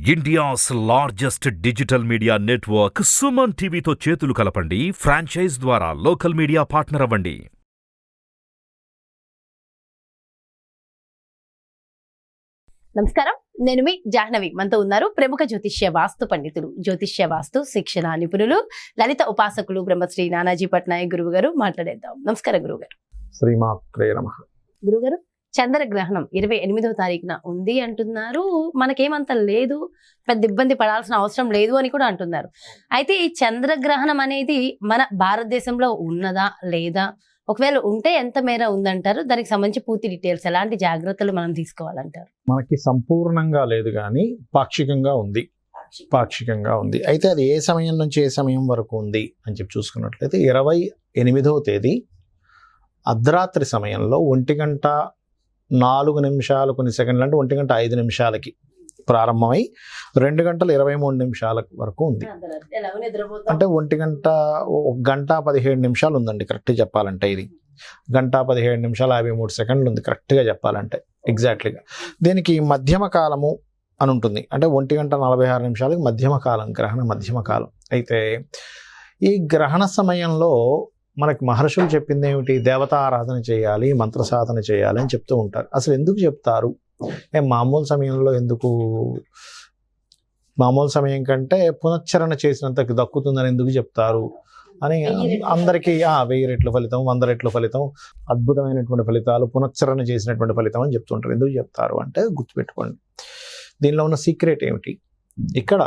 India's largest digital media network Suman టీవీతో చేతులు కలపండి. ఫ్రాంచైజ్ ద్వారా లోకల్ మీడియా పార్ట్నర్ అవ్వండి. నమస్కారం, నేను మీ జాహ్నవి. మనతో ఉన్నారు ప్రముఖ జ్యోతిష్య వాస్తు పండితులు, జ్యోతిష్య వాస్తు శిక్షణ నిపుణులు, లలిత ఉపాసకులు బ్రహ్మశ్రీ నానాజీ పట్నాయక్ గురువు గారు. మాట్లాడేద్దాం. నమస్కారం గురువుగారు. శ్రీమాత్రే నమః. గురుగారు, చంద్ర గ్రహణం 28వ తారీఖున ఉంది అంటున్నారు. మనకేమంత లేదు, పెద్ద ఇబ్బంది పడాల్సిన అవసరం లేదు అని కూడా అంటున్నారు. అయితే ఈ చంద్రగ్రహణం అనేది మన భారతదేశంలో ఉన్నదా లేదా, ఒకవేళ ఉంటే ఎంత మేర ఉందంటారు? దానికి సంబంధించి పూర్తి డీటెయిల్స్, ఎలాంటి జాగ్రత్తలు మనం తీసుకోవాలంటారు? మనకి సంపూర్ణంగా లేదు కానీ పాక్షికంగా ఉంది. అయితే అది ఏ సమయం నుంచి ఏ సమయం వరకు ఉంది అని చెప్పి చూసుకున్నట్లయితే 28వ తేదీ అర్ధరాత్రి సమయంలో 1:04 కొన్ని సెకండ్లు, అంటే 1:05 ప్రారంభమై 2:23 వరకు ఉంది. అంటే 1:17 ఉందండి కరెక్ట్గా చెప్పాలంటే. ఇది 1:17:53 ఉంది కరెక్ట్గా చెప్పాలంటే, ఎగ్జాక్ట్లీగా. దీనికి మధ్యమ కాలము అని ఉంటుంది, అంటే 1:46 మధ్యమ కాలం, గ్రహణ మధ్యమ కాలం. అయితే ఈ గ్రహణ సమయంలో మనకి మహర్షులు చెప్పింది ఏమిటి? దేవతా ఆరాధన చేయాలి, మంత్ర సాధన చేయాలి అని చెప్తూ ఉంటారు. అసలు ఎందుకు చెప్తారు? మామూలు సమయంలో ఎందుకు? మామూలు సమయం కంటే పునశ్చరణ చేసినంత దక్కుతుందని ఎందుకు చెప్తారు అని అందరికీ 1000 రెట్ల ఫలితం, 100 రెట్ల ఫలితం, అద్భుతమైనటువంటి ఫలితాలు, పునశ్చరణ చేసినటువంటి ఫలితం అని చెప్తుంటారు. ఎందుకు చెప్తారు అంటే గుర్తుపెట్టుకోండి, దీనిలో ఉన్న సీక్రెట్ ఏమిటి? ఇక్కడ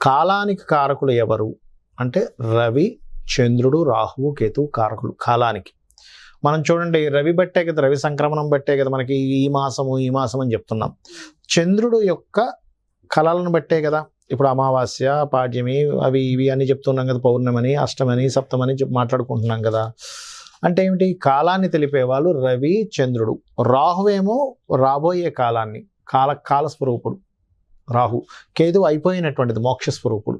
కాలానికి కారకులు ఎవరు అంటే రవి, చంద్రుడు, రాహువు, కేతువు కారకులు కాలానికి. మనం చూడండి, రవి బట్టే కదా, రవి సంక్రమణం బట్టే కదా మనకి ఈ మాసం అని చెప్తున్నాం. చంద్రుడు యొక్క కళలను బట్టే కదా ఇప్పుడు అమావాస్య, పాడ్యమి, అవి ఇవి అని చెప్తున్నాం కదా, పౌర్ణమని, అష్టమని, సప్తమని మాట్లాడుకుంటున్నాం కదా. అంటే ఏమిటి? కాలాన్ని తెలిపేవాళ్ళు రవి, చంద్రుడు. రాహువేమో రాబోయే కాలాన్ని, కాలస్వరూపుడు రాహు. కేతు అయిపోయినటువంటిది, మోక్షస్వరూపుడు.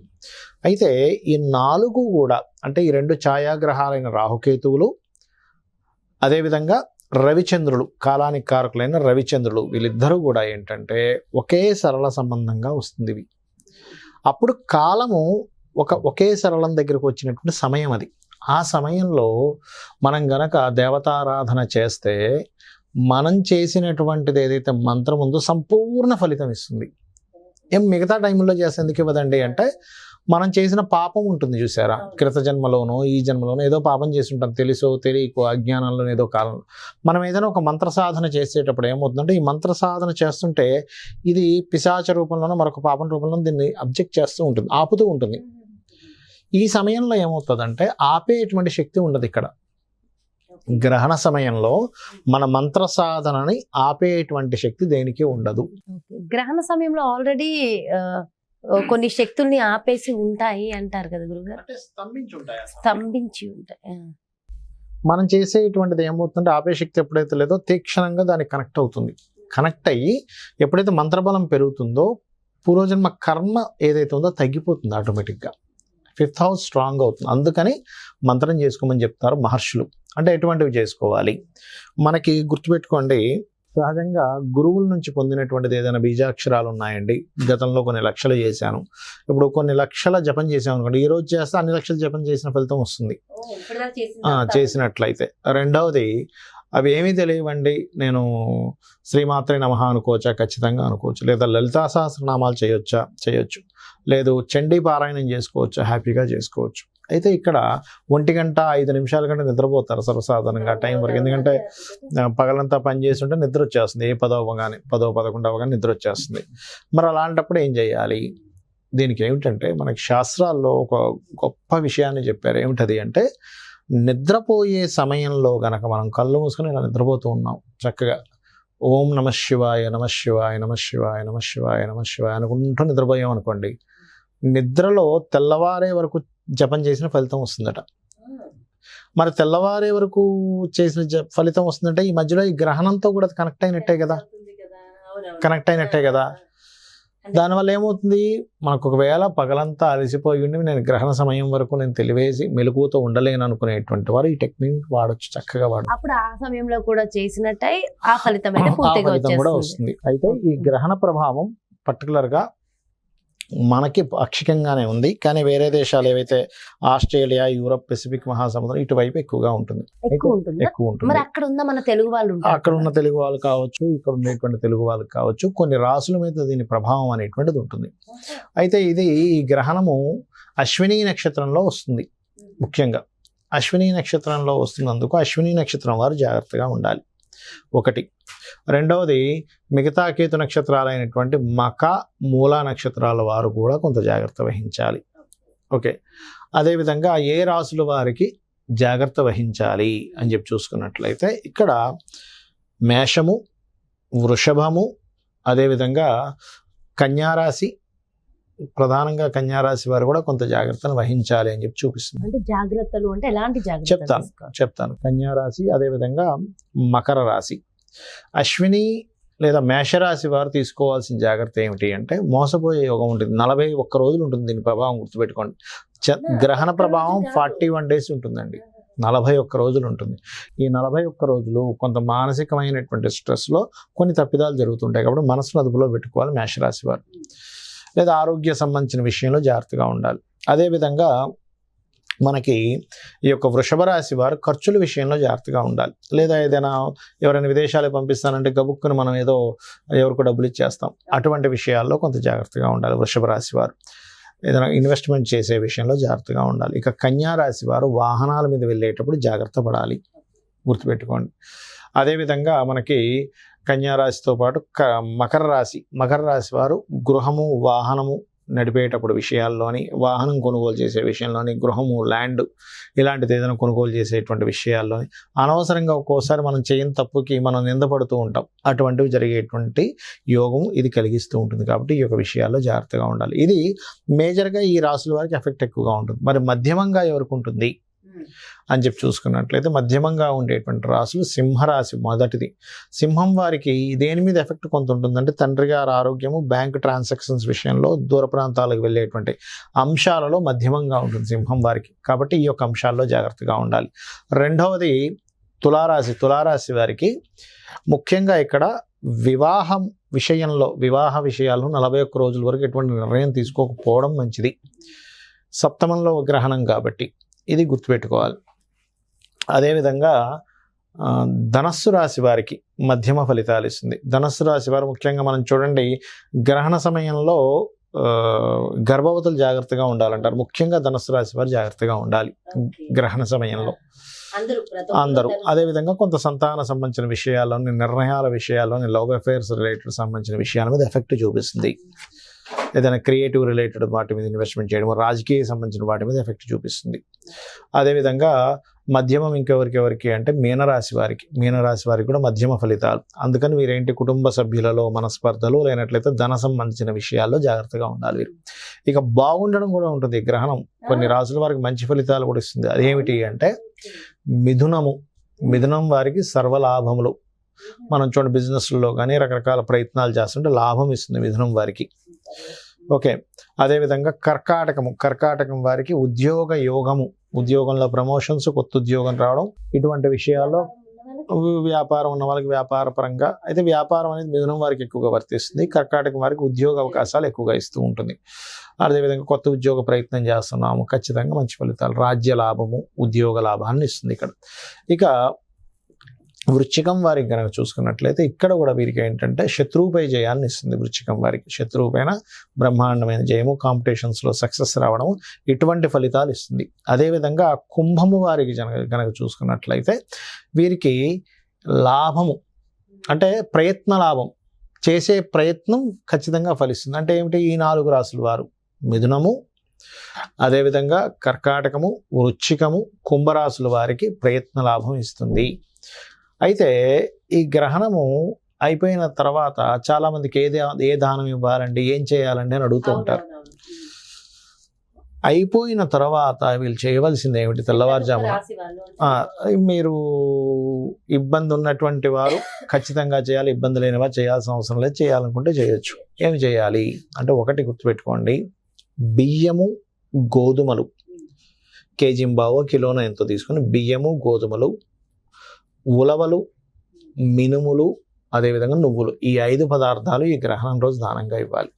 అయితే ఈ 4 కూడా, అంటే ఈ 2 ఛాయాగ్రహాలైన రాహుకేతువులు, అదేవిధంగా రవిచంద్రులు, కాలానికి కారకులైన రవిచంద్రులు, వీళ్ళిద్దరూ కూడా ఏంటంటే ఒకే సరళ సంబంధంగా వస్తుంది. ఇవి అప్పుడు కాలము ఒకే సరళం దగ్గరకు వచ్చినటువంటి సమయం అది. ఆ సమయంలో మనం గనక దేవతారాధన చేస్తే మనం చేసినటువంటిది ఏదైతే మంత్రం ఉందో సంపూర్ణ ఫలితం ఇస్తుంది. మిగతా టైంలో చేస్తే ఎందుకు ఇవ్వదండి అంటే, మనం చేసిన పాపం ఉంటుంది చూసారా, క్రిత జన్మలోనో ఈ జన్మలోనో ఏదో పాపం చేసి ఉంటాం, తెలుసో తెలియకో, అజ్ఞానంలో ఏదో కాలంలో. మనం ఏదైనా ఒక మంత్ర సాధన చేసేటప్పుడు ఏమవుతుందంటే, ఈ మంత్ర సాధన చేస్తుంటే ఇది పిశాచ రూపంలోనో మరొక పాపం రూపంలో దీన్ని అబ్జెక్ట్ చేస్తూ ఉంటుంది, ఆపుతూ ఉంటుంది. ఈ సమయంలో ఏమవుతుందంటే ఆపేటువంటి శక్తి ఉండదు. ఇక్కడ గ్రహణ సమయంలో మన మంత్ర సాధనని ఆపేటువంటి శక్తి దేనికి ఉండదు. గ్రహణ సమయంలో ఆల్రెడీ కొన్ని శక్తుల్ని ఆపేసి ఉంటాయి అంటారు కదా గురుగారు? స్తంభించి ఉంటాయి. మనం చేసేటువంటిది ఏమవుతుందంటే, ఆపే శక్తి ఎప్పుడైతే లేదో తీక్షణంగా దానికి కనెక్ట్ అవుతుంది. కనెక్ట్ అయ్యి ఎప్పుడైతే మంత్రబలం పెరుగుతుందో పూర్వజన్మ కర్మ ఏదైతే ఉందో తగ్గిపోతుంది ఆటోమేటిక్గా. 5th హౌస్ స్ట్రాంగ్ అవుతుంది. అందుకని మంత్రం చేసుకోమని చెప్తారు మహర్షులు. అంటే ఎటువంటివి చేసుకోవాలి మనకి గుర్తుపెట్టుకోండి. సహజంగా గురువుల నుంచి పొందినటువంటిది ఏదైనా బీజాక్షరాలు ఉన్నాయండి. గతంలో కొన్ని లక్షలు చేశాను, ఇప్పుడు కొన్ని లక్షల జపం చేసాం అనుకోండి, ఈ రోజు చేస్తే అన్ని లక్షలు జపం చేసిన ఫలితం వస్తుంది చేసినట్లయితే. రెండవది, అవి ఏమీ తెలియవండి, నేను శ్రీమాత్రే నమః అనుకోవచ్చా? ఖచ్చితంగా అనుకోవచ్చు. లేదా లలితా సహస్రనామాలు చేయొచ్చు. లేదు చండీ పారాయణం చేసుకోవచ్చు, హ్యాపీగా చేసుకోవచ్చు. అయితే ఇక్కడ 1:05 కంటే నిద్రపోతారు సర్వసాధారణంగా టైం వరకు. ఎందుకంటే పగలంతా పని చేస్తుంటే నిద్ర వచ్చేస్తుంది, ఏ 10 అవ్వగానే 10, 11 అవ్వగానే నిద్ర వచ్చేస్తుంది. మరి అలాంటప్పుడు ఏం చేయాలి? దీనికి ఏమిటంటే మనకి శాస్త్రాల్లో ఒక గొప్ప విషయాన్ని చెప్పారు. ఏమిటది అంటే, నిద్రపోయే సమయంలో గనక మనం కళ్ళు మూసుకొని ఇలా నిద్రపోతూ ఉన్నాం చక్కగా, ఓం నమః శివాయ, నమః శివాయ, నమః శివాయ, నమః శివాయ, నమః శివాయ అనుకుంటూ నిద్రపోయాం అనుకోండి, నిద్రలో తెల్లవారే వరకు జపం చేసిన ఫలితం వస్తుందట. మరి తెల్లవారే వరకు చేసిన ఫలితం వస్తుందంటే ఈ మధ్యలో ఈ గ్రహణంతో కూడా కనెక్ట్ అయినట్టే కదా. దానివల్ల ఏమవుతుంది, మనకు ఒకవేళ పగలంతా అలసిపోయి ఉండి నేను గ్రహణ సమయం వరకు నేను తెలివేసి మెలకువతో ఉండలేను అనుకునేటువంటి వారు ఈ టెక్నిక్ వాడొచ్చు, చక్కగా వాడచ్చు. అప్పుడు ఆ సమయంలో కూడా చేసినట్టే ఆ ఫలితం కూడా వస్తుంది. అయితే ఈ గ్రహణ ప్రభావం పర్టికులర్గా మనకి పాక్షికంగానే ఉంది, కానీ వేరే దేశాలు ఏవైతే ఆస్ట్రేలియా, యూరప్, పెసిఫిక్ మహాసముద్రం ఇటువైపు ఎక్కువగా ఉంటుంది. ఎక్కువ ఉంటుంది. ఎక్కువ మరి ఉంటుంది. అక్కడ ఉన్న మన తెలుగు వాళ్ళు ఉంటారు అక్కడ ఉన్న కదా? తెలుగు వాళ్ళు కావచ్చు, ఇక్కడ ఉండేటువంటి తెలుగు వాళ్ళు కావచ్చు, కొన్ని రాసుల మీద దీని ప్రభావం అనేటువంటిది ఉంటుంది. అయితే ఇది ఈ గ్రహణము అశ్విని నక్షత్రంలో వస్తుంది. ముఖ్యంగా అశ్విని నక్షత్రంలో వస్తున్నందుకు అశ్విని నక్షత్రం వారు జాగ్రత్తగా ఉండాలి ఒకటి. రెండవది మిగతా కేతు నక్షత్రాలైనటువంటి మక, మూలా నక్షత్రాల వారు కూడా కొంత జాగ్రత్త వహించాలి. ఓకే, అదేవిధంగా ఏ రాసుల వారికి జాగ్రత్త వహించాలి అని చెప్పి చూసుకున్నట్లయితే ఇక్కడ మేషము, వృషభము, అదేవిధంగా కన్యారాశి, ప్రధానంగా కన్యారాశి వారు కూడా కొంత జాగ్రత్తను వహించాలి అని చెప్పి చూపిస్తుంది. అంటే జాగ్రత్తలు అంటే ఎలాంటి జాగ్రత్తలు చెప్తాను. కన్యారాశి, అదేవిధంగా మకర రాశి. అశ్విని లేదా మేషరాశి వారు తీసుకోవాల్సిన జాగ్రత్త ఏమిటి అంటే మోసపోయే యోగం ఉంటుంది. 41 రోజులు ఉంటుంది దీని ప్రభావం, గుర్తుపెట్టుకోండి. గ్రహణ ప్రభావం 41 days ఉంటుందండి. 41 రోజులు ఉంటుంది. ఈ 41 రోజులు కొంత మానసికమైనటువంటి స్ట్రెస్లో కొన్ని తప్పిదాలు జరుగుతుంటాయి. కాబట్టి మనసును అదుపులో పెట్టుకోవాలి మేషరాశి వారు. లేదా ఆరోగ్య సంబంధించిన విషయంలో జాగ్రత్తగా ఉండాలి. అదేవిధంగా మనకి ఈ యొక్క వృషభ రాశి వారు ఖర్చుల విషయంలో జాగ్రత్తగా ఉండాలి. లేదా ఏదైనా ఎవరైనా విదేశాలకు పంపిస్తానంటే గబుక్కుని మనం ఏదో ఎవరికి డబ్బులు ఇచ్చేస్తాం. అటువంటి విషయాల్లో కొంత జాగ్రత్తగా ఉండాలి వృషభ రాశి వారు. ఏదైనా ఇన్వెస్ట్మెంట్ చేసే విషయంలో జాగ్రత్తగా ఉండాలి. ఇక కన్యా రాశి వారు వాహనాల మీద వెళ్ళేటప్పుడు జాగ్రత్త పడాలి, గుర్తుపెట్టుకోండి. అదేవిధంగా మనకి కన్యారాశితో పాటు మకర రాశి వారు గృహము, వాహనము నడిపేటప్పుడు విషయాల్లోని, వాహనం కొనుగోలు చేసే విషయంలోని, గృహము, ల్యాండ్ ఇలాంటిది ఏదైనా కొనుగోలు చేసేటువంటి విషయాల్లోని అనవసరంగా ఒక్కోసారి మనం చేయని తప్పుకి మనం నిందపడుతూ ఉంటాం. అటువంటివి జరిగేటువంటి యోగం ఇది కలిగిస్తూ ఉంటుంది. కాబట్టి ఈ యొక్క విషయాల్లో జాగ్రత్తగా ఉండాలి. ఇది మేజర్గా ఈ రాశుల వారికి ఎఫెక్ట్ ఎక్కువగా ఉంటుంది. మరి మధ్యమంగా ఎవరికి ఉంటుంది అని చెప్పి చూసుకున్నట్లయితే మధ్యమంగా ఉండేటువంటి రాశులు సింహరాశి మొదటిది. సింహం వారికి దేని మీద ఎఫెక్ట్ కొంత ఉంటుందంటే తండ్రి గారి ఆరోగ్యము, బ్యాంక్ ట్రాన్సాక్షన్స్ విషయంలో, దూర ప్రాంతాలకు వెళ్ళేటువంటి అంశాలలో మధ్యమంగా ఉంటుంది సింహం వారికి. కాబట్టి ఈ యొక్క అంశాల్లో జాగ్రత్తగా ఉండాలి. రెండవది తులారాశి వారికి ముఖ్యంగా ఇక్కడ వివాహం విషయంలో, వివాహ విషయాల్లో 41 రోజుల వరకు ఎటువంటి నిర్ణయం తీసుకోకపోవడం మంచిది. సప్తమంలో గ్రహణం కాబట్టి ఇది గుర్తుపెట్టుకోవాలి. అదేవిధంగా ధనస్సు రాశి వారికి మధ్యమ ఫలితాలు ఇస్తుంది. ధనస్సు రాశి వారు ముఖ్యంగా మనం చూడండి, గ్రహణ సమయంలో గర్భవతులు జాగ్రత్తగా ఉండాలంటారు. ముఖ్యంగా ధనస్సు రాశి వారు జాగ్రత్తగా ఉండాలి గ్రహణ సమయంలో అందరూ. అదేవిధంగా కొంత సంతాన సంబంధించిన విషయాల్లోని, నిర్ణయాల విషయాల్లోని, లవ్ అఫైర్స్ రిలేటెడ్ సంబంధించిన విషయాల మీద ఎఫెక్ట్ చూపిస్తుంది. ఏదైనా క్రియేటివ్ రిలేటెడ్ వాటి మీద ఇన్వెస్ట్మెంట్ చేయడం, రాజకీయ సంబంధించిన వాటి మీద ఎఫెక్ట్ చూపిస్తుంది. అదేవిధంగా మధ్యమం ఇంకెవరికి అంటే మీనరాశి వారికి కూడా మధ్యమ ఫలితాలు. అందుకని వీరేంటి, కుటుంబ సభ్యులలో మనస్పర్ధలు, లేనట్లయితే ధన సంబంధించిన విషయాల్లో జాగ్రత్తగా ఉండాలి వీరు. ఇక బాగుండడం కూడా ఉంటుంది. గ్రహణం కొన్ని రాశుల వారికి మంచి ఫలితాలు కూడా ఇస్తుంది. అదేమిటి అంటే మిథునం వారికి సర్వలాభములు. మనం చూడండి బిజినెస్లో కానీ రకరకాల ప్రయత్నాలు చేస్తుంటే లాభం ఇస్తుంది మిథునం వారికి. ఓకే, అదేవిధంగా కర్కాటకం వారికి ఉద్యోగ యోగము, ఉద్యోగంలో ప్రమోషన్స్, కొత్త ఉద్యోగం రావడం, ఇటువంటి విషయాల్లో వ్యాపారం ఉన్న వాళ్ళకి వ్యాపార పరంగా అయితే వ్యాపారం అనేది మిథునం వారికి ఎక్కువగా వర్తిస్తుంది. కర్కాటకం వారికి ఉద్యోగ అవకాశాలు ఎక్కువగా ఇస్తూ ఉంటుంది. అదేవిధంగా కొత్త ఉద్యోగ ప్రయత్నం చేస్తున్నాము, ఖచ్చితంగా మంచి ఫలితాలు, రాజ్య లాభము, ఉద్యోగ లాభాన్ని ఇస్తుంది ఇక్కడ. ఇక వృశ్చికం వారికి కనుక చూసుకున్నట్లయితే ఇక్కడ కూడా వీరికి ఏంటంటే శత్రువుపై జయాన్ని ఇస్తుంది. వృశ్చికం వారికి శత్రువు పైన బ్రహ్మాండమైన జయము, కాంపిటీషన్స్లో సక్సెస్ రావడం, ఇటువంటి ఫలితాలు ఇస్తుంది. అదేవిధంగా కుంభము వారికి కనుక చూసుకున్నట్లయితే వీరికి లాభము అంటే ప్రయత్న లాభం, చేసే ప్రయత్నం ఖచ్చితంగా ఫలిస్తుంది. అంటే ఏమిటి, ఈ 4 రాశుల వారు మిథునము, అదేవిధంగా కర్కాటకము, వృశ్చికము, కుంభరాశుల వారికి ప్రయత్న లాభం ఇస్తుంది. అయితే ఈ గ్రహణము అయిపోయిన తర్వాత చాలా మందికి ఏ దానం ఇవ్వాలండి, ఏం చేయాలండి అని అడుగుతూ ఉంటారు. అయిపోయిన తర్వాత వీళ్ళు చేయవలసింది ఏమిటి, తెల్లవారుజామున మీరు ఇబ్బంది ఉన్నటువంటి వారు ఖచ్చితంగా చేయాలి, ఇబ్బంది లేని వారు చేయాల్సిన అవసరం లేదు, చేయాలనుకుంటే చేయొచ్చు. ఏమి చేయాలి అంటే ఒకటి గుర్తుపెట్టుకోండి, బియ్యము, గోధుమలు కేజీంబావో కిలోనో ఎంతో తీసుకుని బియ్యము, గోధుమలు, ఉలవలు, మినుములు, అదేవిధంగా నువ్వులు, ఈ 5 పదార్థాలు ఈ గ్రహణం రోజు దానంగా ఇవ్వాలి.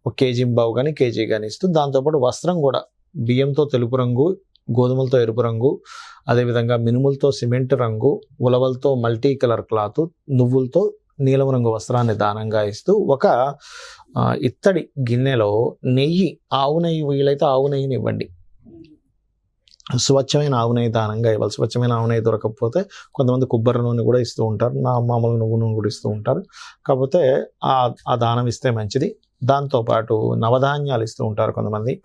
ఒక కేజీ బావు కానీ కేజీ కానీ ఇస్తూ దాంతోపాటు వస్త్రం కూడా బియ్యంతో తెలుపు రంగు, గోధుమలతో ఎరుపు రంగు, అదేవిధంగా మినుములతో సిమెంట్ రంగు, ఉలవలతో మల్టీ కలర్ క్లాత్, నువ్వులతో నీలం రంగు వస్త్రాన్ని దానంగా ఇస్తూ ఒక ఇత్తడి గిన్నెలో నెయ్యి, ఆవు నెయ్యి వీలైతే ఆవు నెయ్యిని ఇవ్వండి. స్వచ్ఛమైన ఆవు నెయ్యి దానంగా ఇవ్వాలి. స్వచ్ఛమైన ఆవు నెయ్యి దొరకకపోతే కొంతమంది కొబ్బరి నూనె కూడా ఇస్తూ ఉంటారు, మామూలు నువ్వు నూనె కూడా ఇస్తూ ఉంటారు. కాకపోతే ఆ దానం ఇస్తే మంచిది. దాంతోపాటు నవధాన్యాలు ఇస్తూ ఉంటారు కొంతమంది.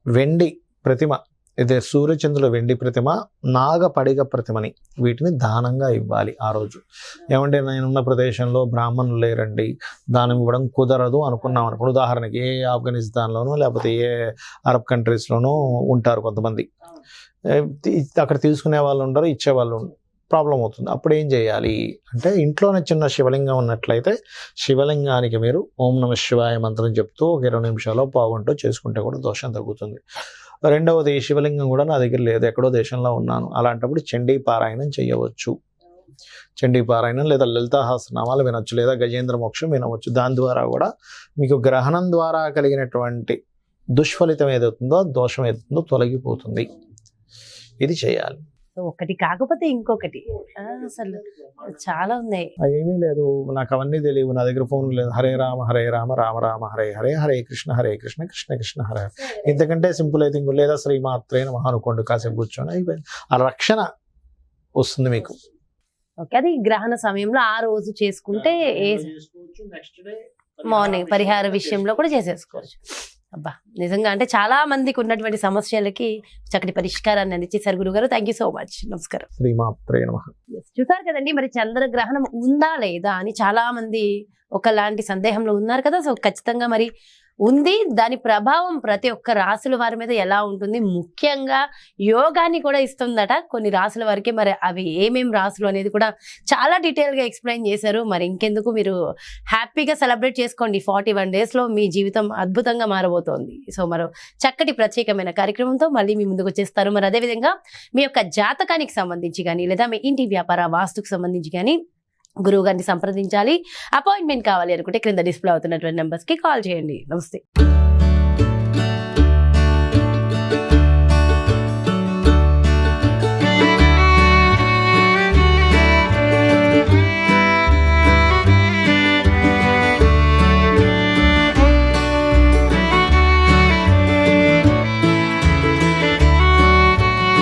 వెండి ప్రతిమ, ఇదే సూర్యచంద్రుల వెండి ప్రతిమ, నాగపడిగ ప్రతిమని, వీటిని దానంగా ఇవ్వాలి ఆ రోజు. ఏమంటే నేనున్న ప్రదేశంలో బ్రాహ్మణులు లేరండి, దానం ఇవ్వడం కుదరదు అనుకున్నాం అనుకోండి. ఉదాహరణకి ఏ ఆఫ్ఘనిస్తాన్లోనో లేకపోతే ఏ అరబ్ కంట్రీస్లోనో ఉంటారు కొంతమంది, అక్కడ తీసుకునే వాళ్ళు ఉండరు, ఇచ్చేవాళ్ళు ప్రాబ్లం అవుతుంది. అప్పుడు ఏం చేయాలి అంటే, ఇంట్లోనే చిన్న శివలింగం ఉన్నట్లయితే శివలింగానికి మీరు ఓం నమ శివాయ మంత్రం చెప్తూ ఒక 20 నిమిషాలు పావుగంటో చేసుకుంటే కూడా దోషం తగ్గుతుంది. రెండవది, శివలింగం కూడా నా దగ్గర లేదు, ఎక్కడో దేశంలో ఉన్నాను, అలాంటప్పుడు చండీ పారాయణం చేయవచ్చు. చండీ పారాయణం లేదా లలితాసహస్రనామాలు వినొచ్చు, లేదా గజేంద్ర మోక్షం వినవచ్చు. దాని ద్వారా కూడా మీకు గ్రహణం ద్వారా కలిగినటువంటి దుష్ఫలితం ఏదవుతుందో, దోషం ఏదవుతుందో తొలగిపోతుంది. ఇది చేయాలి. ఒకటి కాకపోతే ఇంకొకటి అసలు చాలా ఉన్నాయి. ఏమీ లేదు, నాకు అవన్నీ తెలియవు, నా దగ్గర ఫోన్ లేదు. హరే రామ రామ రామ హరే హరే, హరే కృష్ణ కృష్ణ కృష్ణ హరే. ఇంతకంటే సింపుల్ అయితే ఇంకో, లేదా శ్రీమాత్రే నమః అనుకోండి, కాసేపు కూర్చొని అయిపోయింది. ఆ రక్షణ వస్తుంది మీకు. ఓకే, అది గ్రహణ సమయంలో ఆ రోజు చేసుకుంటే మార్నింగ్ పరిహార విషయంలో కూడా చేసేసుకోవచ్చు. అబ్బా, నిజంగా అంటే చాలా మందికి ఉన్నటువంటి సమస్యలకి చక్కటి పరిష్కారాన్ని అందించేశారు గురుగారు. Thank you so much. నమస్కారం. శ్రీమాత్రే నమః. చూసారు కదండి, మరి చంద్రగ్రహణం ఉందా లేదా అని చాలా మంది ఒకలాంటి సందేహంలో ఉన్నారు కదా. సో ఖచ్చితంగా మరి ఉంది. దాని ప్రభావం ప్రతి ఒక్క రాశుల వారి మీద ఎలా ఉంటుంది, ముఖ్యంగా యోగాన్ని కూడా ఇస్తుందట కొన్ని రాశుల వారికి. మరి అవి ఏమేం రాశులు అనేది కూడా చాలా డీటెయిల్గా ఎక్స్ప్లెయిన్ చేశారు. మరి ఇంకెందుకు, మీరు హ్యాపీగా సెలబ్రేట్ చేసుకోండి. 41 డేస్లో మీ జీవితం అద్భుతంగా మారబోతోంది. సో మరో చక్కటి ప్రత్యేకమైన కార్యక్రమంతో మళ్ళీ మీ ముందుకు వచ్చేస్తారు. మరి అదేవిధంగా మీ యొక్క జాతకానికి సంబంధించి కానీ, లేదా మీ ఇంటి వ్యాపార వాస్తుకు సంబంధించి కానీ గురువు గారిని సంప్రదించాలి, అపాయింట్మెంట్ కావాలి అనుకుంటే క్రింద డిస్ప్లే అవుతున్నటువంటి నెంబర్స్కి కాల్ చేయండి. నమస్తే.